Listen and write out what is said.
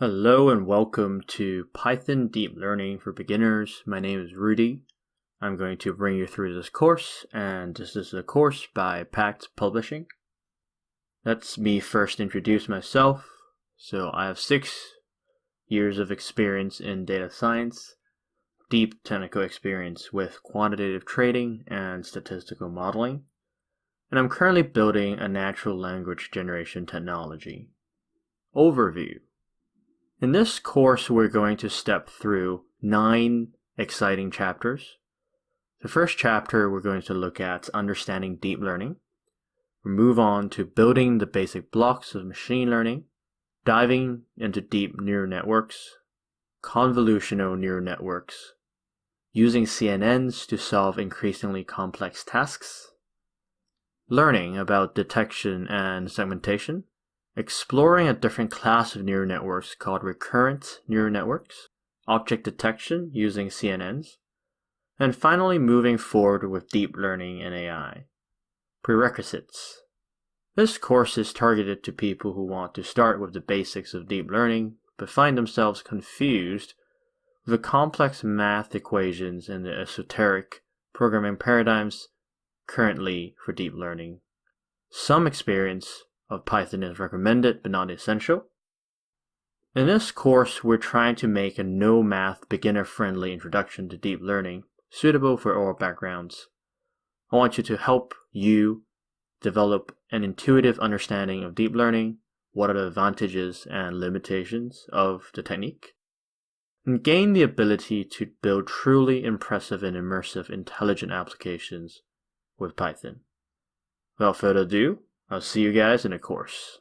Hello and welcome to Python Deep Learning for Beginners. My name is Rudy. I'm going to bring you through this course, and this is a course by Pact Publishing. Let's me first introduce myself. So I have 6 years of experience in data science, deep technical experience with quantitative trading and statistical modeling, and I'm currently building a natural language generation technology. Overview. In this course, we're going to step through 9 exciting chapters. The first chapter, we're going to look at understanding deep learning. We'll move on to building the basic blocks of machine learning, diving into deep neural networks, convolutional neural networks, using CNNs to solve increasingly complex tasks, learning about detection and segmentation, exploring a different class of neural networks called recurrent neural networks, object detection using CNNs, and finally moving forward with deep learning and AI. Prerequisites. This course is targeted to people who want to start with the basics of deep learning, but find themselves confused with the complex math equations and the esoteric programming paradigms currently for deep learning. Some experience of Python is recommended but not essential. In this course, we're trying to make a no-math beginner-friendly introduction to deep learning suitable for all backgrounds. I want you to help you develop an intuitive understanding of deep learning, what are the advantages and limitations of the technique, and gain the ability to build truly impressive and immersive intelligent applications with Python. Without further ado, I'll see you guys in the course.